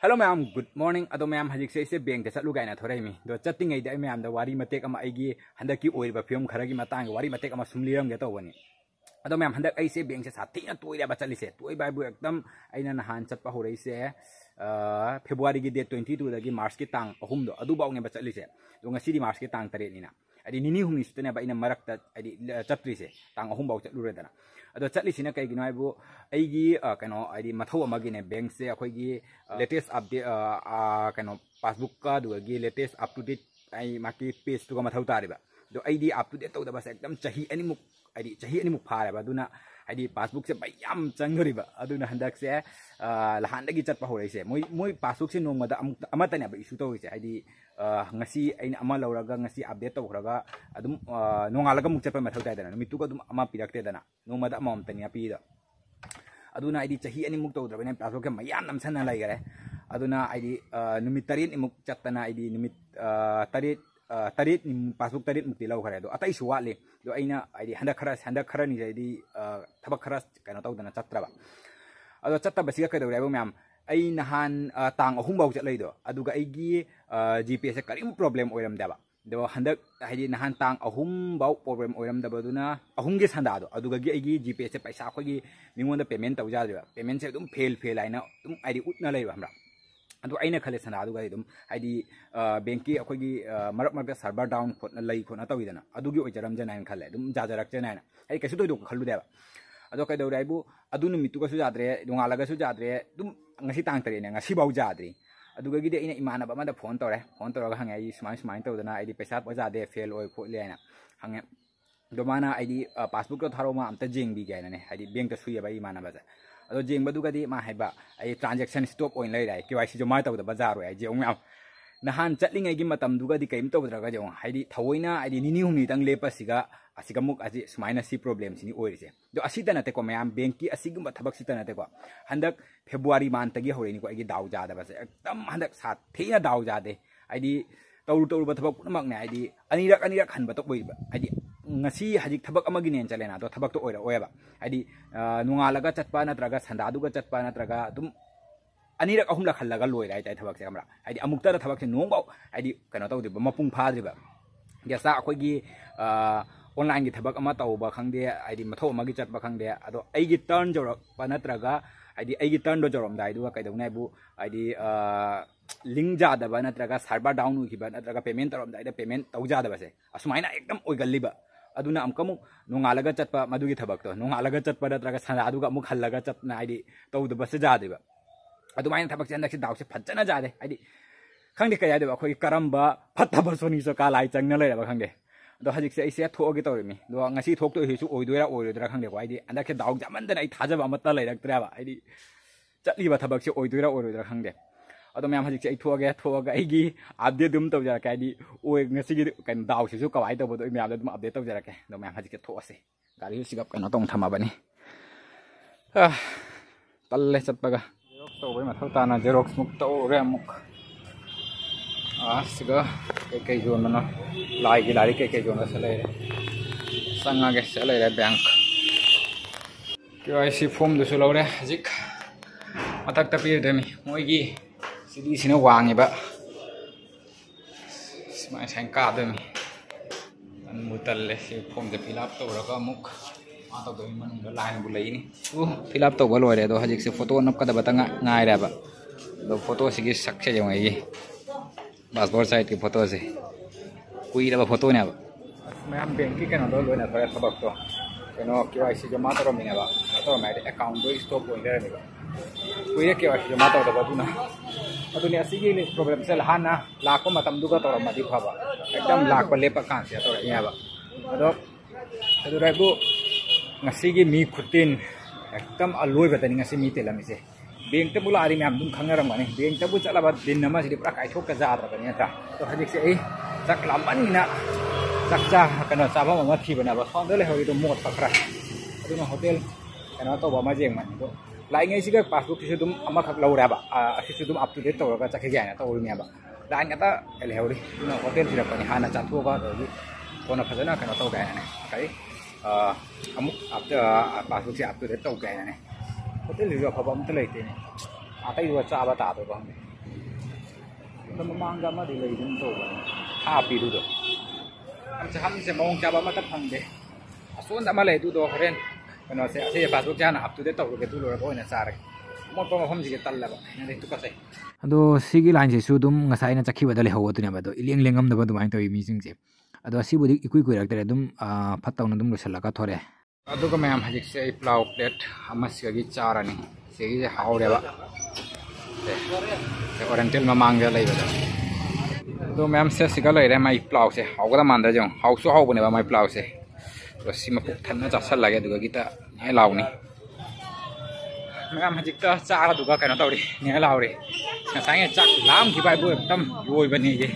Hello ma'am good morning अदो ma'am हजिक से बैंक चलू गायना थोरैमी दो चत्तिंगै दे मैम द वारी मतेक अमा आइगी हंदकी ओइबा फिल्म खरगी मतंग वारी मतेक अमा सुमलिरम गे तोबनी अदो मैम हंदक ऐसे बैंक से साथीना तोइरा बचलिसे तोइबा बु एकदम आइना नहान चटपा होरैसे फेब्रुवारी की डेट 22 दगी मार्च की तांग अहुम दो अदु बाउने बचलिसे दो ngasi मार्च की तांग 3 निना अदि निनी हुमनि सुतने बा इन मरक अदि चत्रिसे तांग अहुम बाउ चलुरेदना अदो चलिसिना कैगिनो आइबु आइगी कनो आइदि मथौ अमगिने बैंक से अखोइगी लेटेस्ट अपडेट कनो पासबुक का दुगी लेटेस्ट अप टू डेट आई माकी पेज तुगा मथौ तारिबा दो आइदि अप टू डेट तौदबा से एकदम चाही अनिमुक आइदि चाही अनिमुक फारेबा दुना आइदि पासबुक से bayam चंगरिबा अदुना हंदक से लहानदगी चटपा होरैसे मोय पासबुक से नोंगमदा अमतने बा इशू तौरिसे आइदि ngasi aina ama lauraga ngasi update tawraga adum nongalaga muk chapa mathau taidana mituga adum ama pirakte dana nongmada amam tania pida aduna id chahi ani muk tawdrabane pasok ke mayam namsana laigare aduna id numit tarin imuk chattana id numit tarit pasok tarit mukti lau khare do atai suwale do aina id handa khara ni id thabak khara kana tawdana chatraba ado chatta basiga kadawrebo myam ai nahan tang ahum bau chat leido aduga aigi gps se karim problem oiram daba do handak haidi nahan tang ahum bau problem oiram daba duna ahum ge sanda do aduga gi aigi gps se paisa khogi mingonda payment tawja deba payment se dum fail aina dum aidi utna leiba hamra adu aina khale sanda aduga dum aidi bank ki akogi marak server down khotna lei khona tawidana adugi oijaram janain khale dum jajarak janaina ai kasu do khalu deba ado kai dawraibu adu numitu ka su jadre dungalaga su jadre dum ngasi tang tare ne ngasi bau jadri aduga gi de ina imana ba ma da phone tore hanga ai smai tawdana ai paisa pa jade fail oi kho le na hanga domana ai passbook to tharo ma amta jing bi gaina ne ai bank ta suya ba imana ba ja ado jing ba du ga di ma hai ba ai transaction stop oin lai rai KYC jo ma tawda bazar oi ai je ong nahan chatlingai gi matam du ga di kaim tawdra ga jong ai di thawoina ai nini humni tang lepa siga asiga muk aji sumaina si problem sini oirise do asida na te ko mayam bank ki asigum thabak sita na te ko handak february man tagi horeni ko agi daw ja da ba se ekdam handak sa theina daw ja de aidi tawru ba thabak punak ne aidi anirak han ba to boi ba aidi ngasi hajik thabak amagi nen chalena do thabak to oira ba aidi nungalaga chatpa na traga sanda du ga chatpa na traga dum anirak ahum la khallaga loira ai tai thabak se amra aidi amukta thabak se nongbau aidi kano tawdi ba mapung phadri ba yasa akogi online की थबक अमा तौबा खंगदे आइदि मथौ अमागी चटबा खंगदे अदो आइगी turn जोरक नत्रगा आइगी turn दो जोरम दाइदु कैदौनाइबु आइदि link जादबा नत्रगा सर्वर डाउन उखिबा नत्रगा पेमेंट तौरम दाइदा पेमेंट तौजादबसे असुमाइना एकदम ओइगल्लिबा अदुना अमकमु नोंगालगा चटपा मदुगी थबक तो नोंगालगा चटपा नत्रगा सनादुगा अमु खल्लगा चटना आइदि तौदबसे जादेबा अदुमाइना थबक से अंदक से दाउसे फज्जना जादे आइदि खंगदे कयादेबा अखोई करम्बा फत्तबा सोनी सो कालाई चंगना लेरबा खंगदे दो हजिक से ऐसे थोगे तौरमी दो ngasi थोक तो हिसु ओइदोरा खंगदे को आइदि अंदक के दाउ जामनदन आई थाजबा अमता लेरक्तराबा आइदि चटलीबा थबक से ओइदोरा खंगदे अदो मैम हजिक से आई थोगा आइगी अपडेट दुम तौजरा के आइदि ओइ ngasi gi कन दाउ सिसु कवाइ तौबो दो मैम दुम अपडेट तौजरा के दो मैम हजिक के थोसे गाड़ी सिगप कनो तोंग थमाबनी तल्ले चटपगा तौबे मथौ ताना जेरोक्स मुक तौरे मुक सिगा कई जोन ना लाई की लारी कई जोन से ले संगा के से ले बैंक KYC फॉर्म दुसु लौरे हजिक मथक तपीर देमी मोइगी सिदी सिना वांगे बा स्माइ संका देमी अन मुतल्ले से फॉर्म दे फिल अप तौरगा मुक आ तो दो मन लाइन बुलैनी ओ फिल अप तो बलोरे दो हजिक से फोटो नप का बता ngaइ रा बा दो फोटो सिगी सक्से जंगई पासपोर्ट साइज की फोटो से कोई रबा फोटो ने अब मैम बैंक की कनो लो ना थोड़ा सबक तो कनो KYC जमा तो मिने बा तो मैं अकाउंट दो स्टॉप हो इधर में कोई KYC जमा तो बतुना अतुने असिगी प्रॉब्लम से लहाना लाख को मतम दुगा तो मदि फबा एकदम लाख को लेप कान से तो याबा अदो राइबु ngasiगी मी खुतिन एकदम अलोय बतनी ngasi मी तेलमिसे बैंक तबु लारी मैम दुम खंगरम माने बैंक तबु चलाबा दिन नमा सिदि पुरा काइथोक का जाद्र बनि नता तो हजिक से ए चक लामनिना चकचा कनो चाबा मा थिबना बा सोंदे ले हरि तो मोट पखरा अदुना होटल कनो तो बमा जेंग माने तो लाइङै सिगा पासबुक किसु दुम अमा खक लौरा बा असिसु दुम अप टू डेट तौरगा चखे गायना तो उरिमिया बा लाइन गता एले हरि दुना होटल सिरा पनि हाना चाथोगा दि कोना फजना कनो तो गायना kai अमुक पासबुक से अप टू डेट तो गायना होटल रिजर्व फबम त लेते ने आtai दुआ चाबा ता दो ममांग अमदि लेदुम तोबा हापीदुदो हमसे मौंग चाबा मत फंगदे असोन अमा लेदुदो होरेन कनो से असे पासबुक जाना अप टू डेट तौरगे तु लोरा होइना चारे मोटो मफम जिगे तल्लबा ने तु कसै अदो सिगी लाइन से सु दुम ngasai chakhiba le hawo tune ba do ileng lengam da ba dumai toy mi sing se ado asibudi ikui kui raktere dum phattauna dum losalaga thore aduga mayam hajik se plow plate amasigi charani segi je haure ba se oriental mamang ga lei ba do mayam se siga lei re mai plow se hawga man da jong haw su haw bane ba mai plow se ro sima puk thanna chasal lage aduga gita ne lawni mayam hajik ta chara duga kana tawri ne lawri ngasai chak lam ki bai bu tam loi bani ge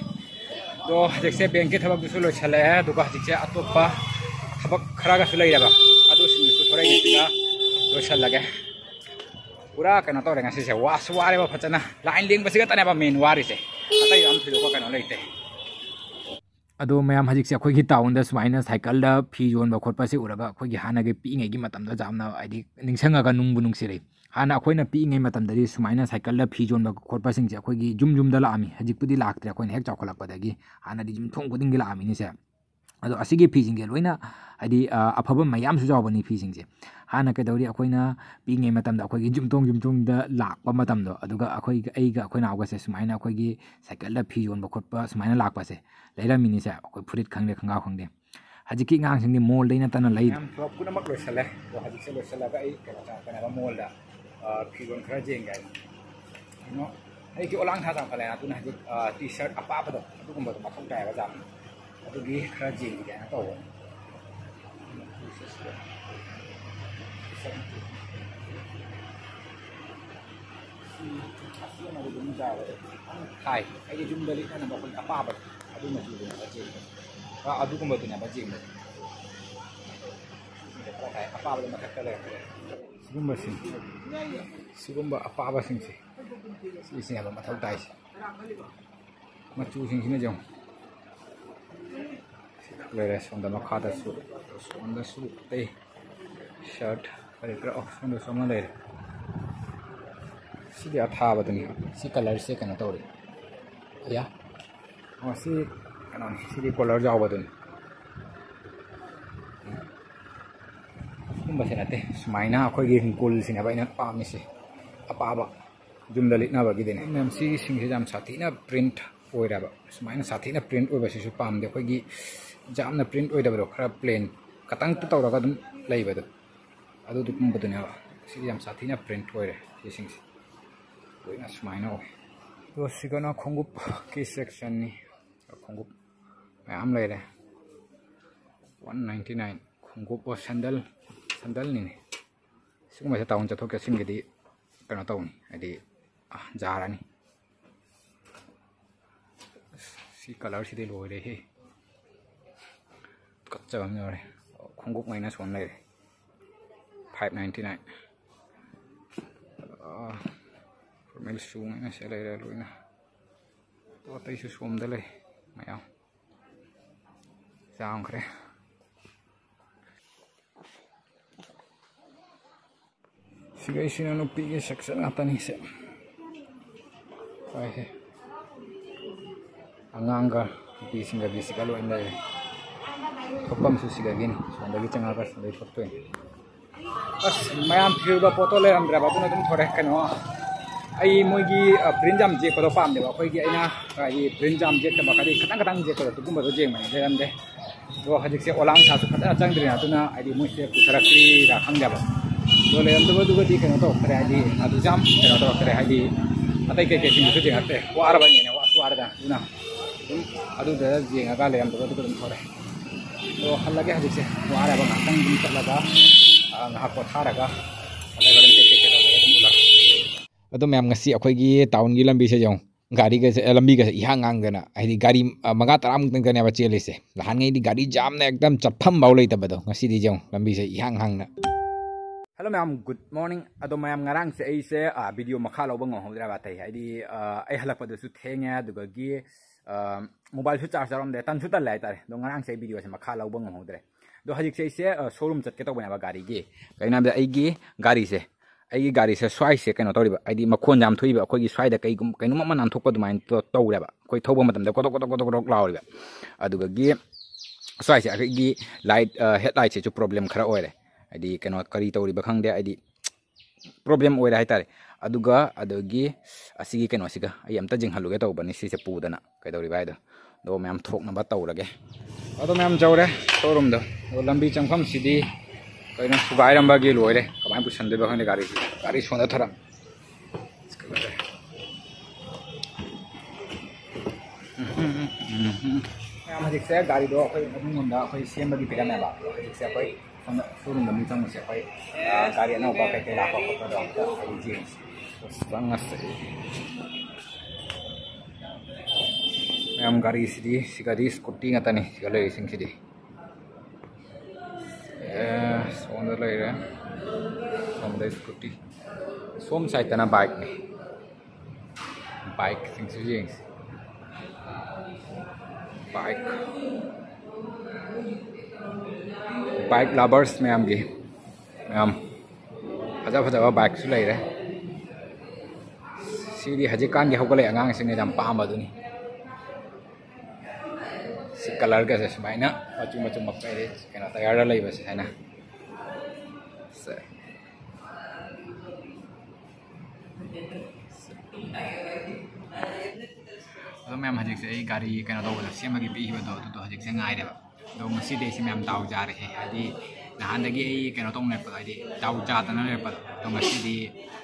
do hajik se bank ke thabak du lo chale duga hajik se atopa thabak khara ga su lei ba adu sing su thorai ge tiga lo chal lage pura kana tawre ngasi se wa sware ba phachana line link basiga tane ba main wari se atai am thilo ko kana leite ado mayam hajik se khoi gi town da sumaina cycle da phi jon ba khotpa se uraga khoi gi hana ge pi ngai gi matam da jamna aidi ningsanga ga nungbu nungsi re hana akhoi na pi ngai matam da ri sumaina cycle da phi jon ba khotpa sing se khoi gi jum da la ami hajik pudi laktre khoi hek chawkholak pa da gi hana di jum thong puding gi la ami ni se ado asigi phi jing ge loina aidi afaba mayam su jawbani phi jing je hana ke dawri akhoi na pi ngai matam da akhoi gi jum tong da lakpa matam do aduga akhoi ga ai ga akhoi na ga se sumaina akhoi gi cycle da phi jon ba khotpa sumaina lakpa se leira mini se akhoi phurit khangde khanga khangde hajiki ngang sing ni mall deina tan lai am thop kuna mak loisale to hajik se loisala ga ai kana ba mall da phi jon khara jeng ga no ai ki olang tha jam khala na tun hajik t-shirt apa ba do adugum ba mathong tai ba jam adugi khara jeng ga na to hai ai jum dali kana ba kon apa ba adu ma ju na ba jeng ba adu ko ba na ba jeng ba hai apa ba ma ka le sigumba apa ba sing si ba ma thau tai ma chu sing na jong where on the makada su on the su te shirt pare oh on the sama le si dia tha ba duni si color se kana tawri ya oh si kana si di color jaw ba duni kumba se nate sumaina akhoi gi kul sina ba ina pa mi se apa ba jum dalit na ba gi dene mem si sing se jam sathi na print oira ba sumaina sathi na print oi ba si su pam de khoi gi jamna print oi da ba khara plain katang tu tawra ga dum lei ba do adu du kum ba dune ba si jam sathi na print oi re si sing si oi na sumaina oi to sigana khongup ki section ni khongup am lei re 199 khongup o sandal ni sigma se taun chathok ke sing ge di kana taun adi jara ni si color si de loi re he kaccha bam yore khongup ngai na son lai 599 formal shoe ngai na se lai ra loina to tai su som da lai mayam sang khre sigai sina no pi ge section atani se ai he anganga pi singa bi sikalo indai thopam su siga gini sondagi changa ka sondai thoptoi bas mayam phiuba poto le amdra ba tuna tum thore kano ai moigi prinjam je ko pam de ba khoi gi aina ai prinjam je ta ba kadi katang je ko tu kum ba je mani de ram de do hajik se olang sa su khata chang dri na tuna ai moi se ku sarakri ra khang ja ba do le am du ga di kano to khare ai adu jam kano to khare ai atai ke sing su je ate wa ara ba ni ne wa su ara da tuna adu da je ga le am du tum thore to halage hajik se wa ara ba ngang dum talaga ngah ko tharaga ai ga te te da dum la ado ma'am ngasi akhoi gi town gi lambi se jong gari ga lambi ga ihang ang dana ai di gari maga taram teng teng ba chele se lahan ngai di gari jam na ekdam chapham baw lei ta ba do ngasi di jong lambi se ihang hang na hello ma'am good morning ado ma'am ngarang se ai se video makha lo bang ho dra ba tai ai di ai halak pa su thenge du ga gi mobile su charge ram de tan su ta lai ta do ngarang se video se makha lo bang ho dre do hajik se showroom chat ke to bana ba gari gi kaina ba ai gi gari se ꯑꯩꯒꯤ ꯒꯥꯔꯤꯁꯦ ꯁ꯭ꯋꯥꯏꯁꯦ ꯀꯩꯅꯣ ꯇꯧꯔꯤꯕ ꯍꯥꯏꯗꯤ ꯃꯈꯣꯟ ꯌꯥꯝ ꯊꯣꯛꯏꯕ ꯑꯩꯈꯣꯏꯒꯤ ꯁ꯭ꯋꯥꯏꯗ ꯀꯩꯅꯣꯝ ꯑꯃ ꯅꯥꯟꯊꯣꯛꯄ ꯑꯗꯨꯃꯥꯏꯅ ꯇꯧꯔꯦꯕ ꯑꯩꯈꯣꯏ ꯊꯧꯕ ꯃꯇꯝꯗ ꯀꯣꯇꯣꯛ ꯀꯣꯇꯣꯛ ꯀꯣꯇꯣꯛ ꯀꯣꯇꯣꯛ ꯂꯥꯎꯔꯤꯕ ꯑꯗꯨꯒꯤ ꯁ꯭ꯋꯥꯏꯁꯦ ꯑꯩꯈꯣꯏꯒꯤ ꯂꯥꯏꯠ ꯍꯦꯗ ꯂꯥꯏꯠꯁꯤꯁꯨ ꯄ꯭ꯔꯣꯕ꯭ꯂꯦꯝ ꯈꯔ ꯑꯣꯏꯔꯦ ꯍꯥꯏꯗꯤ ꯀꯩꯅꯣ ꯀꯔꯤ ꯇꯧꯔꯤꯕ ꯈꯪꯗꯦ ꯍꯥꯏꯗꯤ ꯄ꯭ꯔꯣꯕ꯭ꯂꯦꯝ ꯑꯣꯏꯔꯦ ꯍꯥꯏꯇꯥꯔꯦ ꯑꯗꯨꯒ ꯑꯗꯒꯤ ꯑꯁꯤꯒꯤ ꯀꯩꯅꯣꯁꯤꯒ ꯑꯩ ꯑꯝꯇ ꯖꯤꯡꯍꯜꯂꯨꯒꯦ ꯇꯧꯕꯅꯤ ꯁꯤꯁꯦ ꯄꯨꯗꯅ ꯀꯩꯗꯧꯔꯤꯕ ꯍꯥꯏꯗꯣ ꯑꯗꯣ ꯃꯌꯥꯝ ꯊꯣꯛꯅꯕ ꯇꯧꯔꯒꯦ ꯑꯗꯣ ꯃꯌꯥꯝ ꯖꯧꯔꯦ ꯁꯣꯔꯨꯝꯗꯣ ꯑꯗꯣ ꯂꯝꯕꯤ ꯆꯪꯐꯝꯁꯤꯗꯤ ꯀꯩꯅꯣ ꯁꯨꯒꯥꯏꯔꯝꯕꯒꯤ ꯂꯣꯏꯔꯦ ꯀꯃꯥꯏꯅ ꯄꯨꯁꯟꯗꯣꯏꯕ ꯈꯪꯗꯦ ꯒꯥꯔꯤꯁꯤ ꯒꯥꯔꯤ ꯁꯣꯟꯗ ꯊꯔꯝ ꯃꯌꯥꯝ ꯍꯧꯖꯤꯛꯁꯦ ꯒꯥꯔꯤꯗꯣ ꯑꯩꯈꯣꯏ ꯃꯅꯨꯡꯗ ꯑꯩꯈꯣꯏ ꯁꯦꯝꯕꯒꯤ ꯄꯤꯔꯝꯃꯦꯕ ꯍꯧꯖꯤꯛꯁꯦ ꯑꯩꯈꯣꯏ ꯁꯣꯔꯨꯝꯗ ꯃꯤ ꯆꯪꯕꯁꯦ ꯑꯩꯈꯣꯏ ꯒꯥꯔꯤ ꯑꯅꯧꯕ ꯀꯩꯀꯩ ꯂꯥꯛꯄ ꯈꯣꯠꯄꯗꯣ ꯑꯝꯇ ꯍꯥꯏꯗꯤ ꯌꯦꯡꯁꯤ ꯆꯪꯉꯁꯦ ꯃꯌꯥꯝ ꯒꯥꯔꯤꯁꯤꯗꯤ ꯁꯤꯒꯗꯤ ꯁ꯭ꯀꯨꯇꯤ ꯉꯥꯛꯇꯅꯤ ꯁꯤꯒ ꯂꯩꯔꯤꯁꯤꯡꯁꯤꯗꯤ ꯁꯣꯝꯗ ꯂꯩꯔꯦ ꯁꯣꯝꯗ ꯁ꯭ꯀꯨꯇꯤ ꯁꯣꯝ ꯁꯥꯏꯠꯇꯅ ꯕꯥꯏꯛꯅꯤ ꯕꯥꯏꯛꯁꯤꯡꯁꯨ ꯌꯦꯡꯁꯤ बाइक लवर्स मैम की मैम फजा फजा बाइक लेरे सिदी हजिकान की हौगले आगांग सिंगे जाम पामबदुनी सि कलर का से सुमाइना मचु मचु मक्काइदे केना तयार लैबसे हैना से तो मैम हजिक से गाड़ी कना तौबदा सेमगी पीबदो तो हजिक से गाइरेबा दो मसीदे से मैम दाउ जा रहे हादी नहानदगी आई कनो तौं नेप हादी दाउ जातना लेप तो मसीदी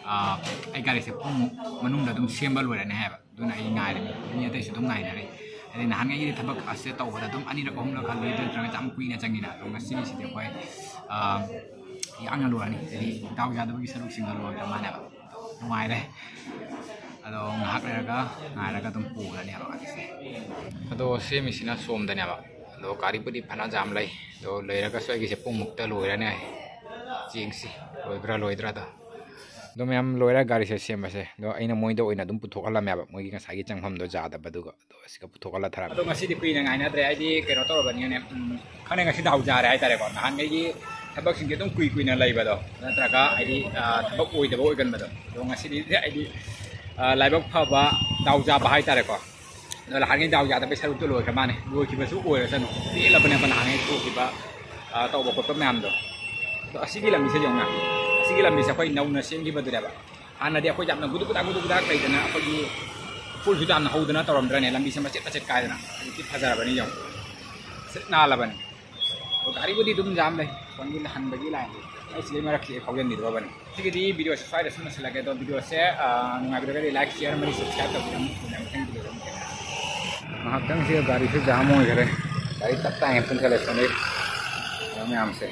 आई गाड़ी से पुम मनुंग दम सेमबल वरने हैबा दुना आई गाइरे नि अतै से दम गाइरे हादी नहान गे थबक असे तौबदा दम अनि रक हमला खा लोइ द्रग जाम कुइना चंगिना तो मसी सिदे होय यांग लोरानी हादी दाउ जादबगी सरुक सिंगल लो मानेबा नुआइरे अदो ngahak leraka dum pulani aba ase ado semisinna somdani aba ado gari pudi phana jam lai do leiraka swagi se pumukta loirani ai jingsi loibra loidra da do myam loira gari se sembase do aina moida oina dum puthokala me aba moigi ngasagi changpham do jada baduga do asika puthokala thara ado ngasi di kuina ngaina dre ai di keno torobani ne khane ngasi dau jare ai tare ko nahan ngai थबक सिंगे तुम कुई कुई ना लाइबा दो नत्रगा ID थबक ओइदबो ओइगन बदो दो ngasi di ID लाइबक फबा दाउजा बाहाय तारे को ल हानि दाउजा त बेसरु तो लोय खमाने लोय कि बसु ओय रसन ती लबने बन हानि तो कि बा तौब को मैम दो तो असिगी लमी से जोंगा असिगी लमी से कोई नौना सेंगी बदरेबा हाना दे कोई जामना गुदु गुदा कइदना कोई फुल हु जामना होदना तोरमद्रने लमी से मचेत मचेत कायदना कि फजारबनी जों सिना लबन तो गाड़ी बुदी दुम जाम ले कोनगी हनबगी line ai sile mara ki khawgen ni do bani tigidi video se sai da sunna se lage do video se nunga video ga like share mari subscribe to biram thank you mahakang se gari se jam ho gare gari takta hai pun kale sone me am se